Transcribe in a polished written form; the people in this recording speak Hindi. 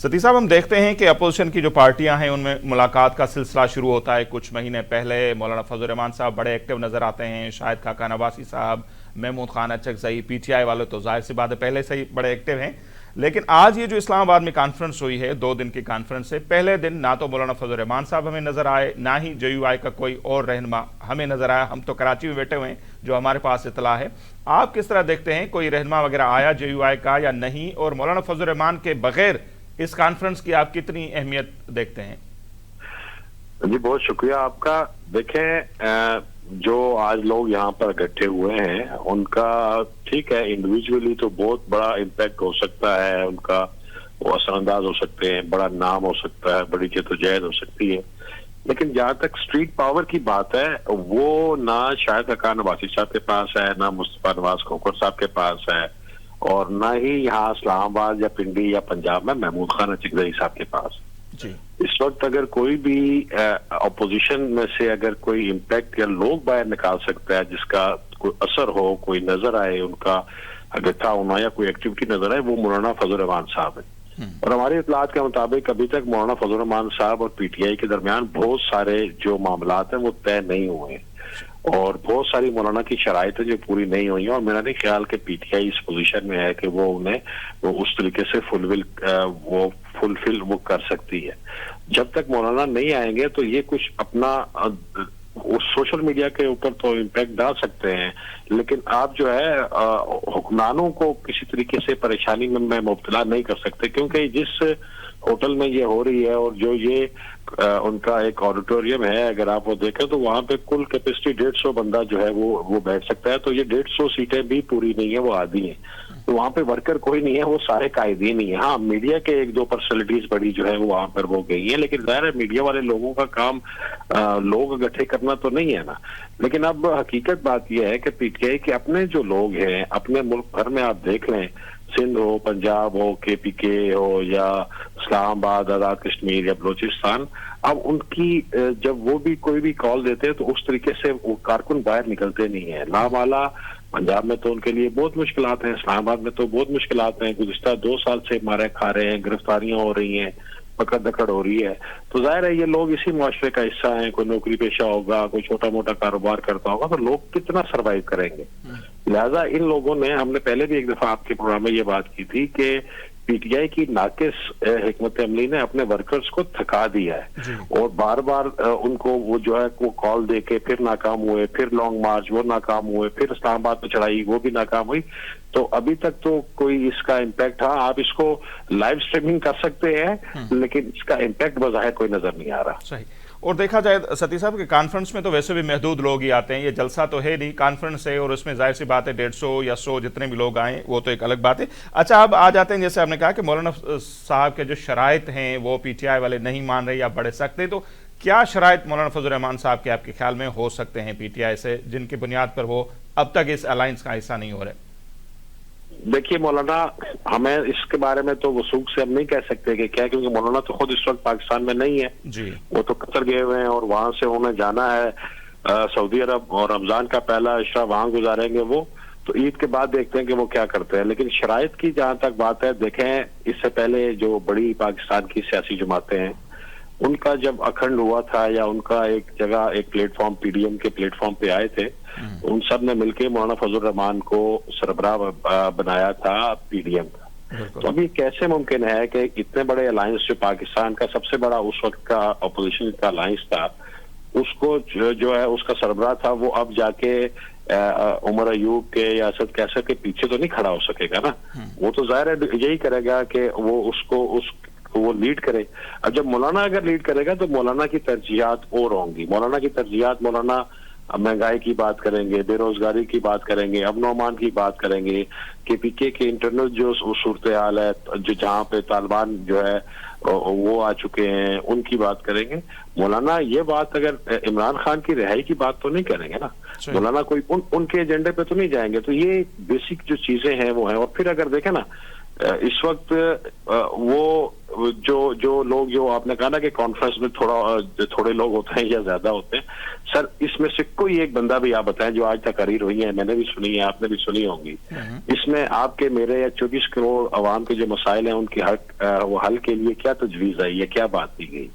सतीश साहब, हम देखते हैं कि अपोजिशन की जो पार्टियां हैं उनमें मुलाकात का सिलसिला शुरू होता है। कुछ महीने पहले मौलाना फजल रहमान साहब बड़े एक्टिव नजर आते हैं, शाहिद खाका नवासी साहब, महमूद खान अचकज़ई, पीटीआई वाले तो जाहिर सी बात है पहले से ही बड़े एक्टिव हैं। लेकिन आज ये जो इस्लामाबाद में कॉन्फ्रेंस हुई है, 2 दिन की कॉन्फ्रेंस है, पहले दिन ना तो मौलाना फजल रहमान साहब हमें नजर आए, ना ही JUI का कोई और रहनुमा हमें नजर आया। हम तो कराची में बैठे हुए हैं, जो हमारे पास इतला है। आप किस तरह देखते हैं, कोई रहनुमा वगैरह आया JUI का या नहीं? और मौलाना फजल रहमान के बगैर इस कॉन्फ्रेंस की आप कितनी अहमियत देखते हैं? जी बहुत शुक्रिया आपका। देखें, जो आज लोग यहाँ पर इकट्ठे हुए हैं उनका ठीक है, इंडिविजुअली तो बहुत बड़ा इम्पैक्ट हो सकता है, उनका वो असरअंदाज हो सकते हैं, बड़ा नाम हो सकता है, बड़ी जद्दोजहद हो सकती है। लेकिन जहाँ तक स्ट्रीट पावर की बात है, वो ना शाहिद खाका नवासी साहब के पास है, ना मुस्तफा नवाज खोखर साहब के पास है, और ना ही यहाँ इस्लामाबाद या पिंडी या पंजाब में महमूद खान अचकज़ई साहब के पास। जी। इस वक्त अगर कोई भी अपोजिशन में से अगर कोई इम्पैक्ट या लोग बाहर निकाल सकता है जिसका कोई असर हो, कोई नजर आए, उनका अगत्ता होना या कोई एक्टिविटी नजर आए, वो मौलाना फजल रहमान साहब है। और हमारे इत्तलात के मुताबिक अभी तक मौलाना फजल रहमान साहब और PTI के दरमियान बहुत सारे जो मामलात हैं वो तय नहीं हुए हैं, और बहुत सारी मौलाना की शराइतें जो पूरी नहीं हुई हैं। और मेरा नहीं ख्याल कि PTI इस पोजीशन में है कि वो उन्हें वो उस तरीके से फुलफिल वो कर सकती है। जब तक मौलाना नहीं आएंगे तो ये कुछ अपना सोशल मीडिया के ऊपर तो इम्पैक्ट डाल सकते हैं, लेकिन आप जो है हुक्मरानों को किसी तरीके से परेशानी में मुब्तला नहीं कर सकते, क्योंकि जिस होटल में ये हो रही है और जो ये उनका एक ऑडिटोरियम है, अगर आप वो देखें तो वहां पे कुल कैपेसिटी 150 बंदा जो है वो बैठ सकता है। तो ये 150 सीटें भी पूरी नहीं है, वो आधी हैं। तो वहां पे वर्कर कोई नहीं है, वो सारे कायदीन ही है। हाँ, मीडिया के 1-2 पर्सनैलिटीज बड़ी जो है वो वहां पर वो गई है, लेकिन जाहिर है मीडिया वाले लोगों का काम लोग इकट्ठे करना तो नहीं है ना। लेकिन अब हकीकत बात यह है कि PTI के अपने जो लोग हैं, अपने मुल्क भर में आप देख लें, सिंध हो, पंजाब हो, KPK हो, या इस्लामाबाद, आजाद कश्मीर या बलोचिस्तान, अब उनकी जब वो भी कोई भी कॉल देते हैं तो उस तरीके से वो कारकुन बाहर निकलते नहीं है। लामाला पंजाब में तो उनके लिए बहुत मुश्किलात हैं, इस्लामाबाद में तो बहुत मुश्किलात हैं। गुज़िश्ता 2 साल से मारे खा रहे हैं, गिरफ्तारियां हो रही हैं, पकड़ दकड़ हो रही है। तो जाहिर है ये लोग इसी मुआशरे का हिस्सा हैं। कोई नौकरी पेशा होगा, कोई छोटा मोटा कारोबार करता होगा, तो लोग कितना सरवाइव करेंगे। लिहाजा इन लोगों ने, हमने पहले भी एक दफा आपके प्रोग्राम में ये बात की थी कि PTI की नाकिस हिकमत अमली ने अपने वर्कर्स को थका दिया है, और बार बार उनको वो जो है वो कॉल दे के फिर नाकाम हुए, फिर लॉन्ग मार्च वो नाकाम हुए, फिर इस्लामाबाद में चढ़ाई वो भी नाकाम हुई। तो अभी तक तो कोई इसका इम्पैक्ट, हाँ आप इसको लाइव स्ट्रीमिंग कर सकते हैं, लेकिन इसका इम्पैक्ट बज़ाहिर कोई नजर नहीं आ रहा। सही। और देखा जाए सतीश साहब के कॉन्फ्रेंस में तो वैसे भी महदूद लोग ही आते हैं, ये जलसा तो है नहीं, कॉन्फ्रेंस है, और उसमें जाहिर सी बात है 150 या 100 जितने भी लोग आए वो तो एक अलग बात है। अच्छा, अब आ जाते हैं, जैसे आपने कहा कि मौलाना साहब के जो शराइत हैं वो PTI वाले नहीं मान रहे या बढ़ सकते, तो क्या शराइत मौलाना फजल रहमान साहब के आपके ख्याल में हो सकते हैं PTI से, जिनकी बुनियाद पर वो अब तक इस अलायंस का हिस्सा नहीं हो रहे? देखिए मौलाना, हमें इसके बारे में तो वसूख से हम नहीं कह सकते कि क्या, क्योंकि मौलाना तो खुद इस वक्त पाकिस्तान में नहीं है जी। वो तो कतर गए हुए हैं, और वहां से उन्हें जाना है सऊदी अरब, और रमजान का पहला इशरा वहां गुजारेंगे वो। तो ईद के बाद देखते हैं कि वो क्या करते हैं। लेकिन शराइत की जहां तक बात है, देखें इससे पहले जो बड़ी पाकिस्तान की सियासी जमातें हैं, उनका जब अखंड हुआ था, या उनका एक जगह एक प्लेटफॉर्म PDM के प्लेटफॉर्म पे आए थे, उन सब ने मिलकर मौलाना फजल रहमान को सरबराह बनाया था PDM का। तो अभी कैसे मुमकिन है कि इतने बड़े अलायंस, जो पाकिस्तान का सबसे बड़ा उस वक्त का अपोजिशन का अलायंस था, उसको जो है उसका सरबराह था, वो अब जाके उमर अयूब के या असद कैसर के पीछे तो नहीं खड़ा हो सकेगा ना। वो तो जाहिर है यही करेगा कि वो उसको वो लीड करे। अब जब मौलाना अगर लीड करेगा तो मौलाना की तरजीहात और होंगी। मौलाना की तरजीहात, मौलाना महंगाई की बात करेंगे, बेरोजगारी की बात करेंगे, अमन-ओ-अमान की बात करेंगे, KPK के इंटरनल जो सूरत हाल है, जो जहाँ पे तालिबान जो है वो आ चुके हैं, उनकी बात करेंगे। मौलाना ये बात, अगर इमरान खान की रिहाई की बात तो नहीं करेंगे ना, मौलाना कोई उनके एजेंडे पे तो नहीं जाएंगे। तो ये बेसिक जो चीजें हैं वो हैं। और फिर अगर देखें ना, इस वक्त वो जो लोग, जो आपने कहा ना कि कॉन्फ्रेंस में थोड़े लोग होते हैं या ज्यादा होते हैं, सर इसमें से कोई एक बंदा भी आप बताएं जो आज तक तकरीर हुई है, मैंने भी सुनी है, आपने भी सुनी होंगी, इसमें आपके मेरे या 24 करोड़ अवाम के जो मसाइल हैं उनके वो हल के लिए क्या तजवीज आई है, क्या बात की गई?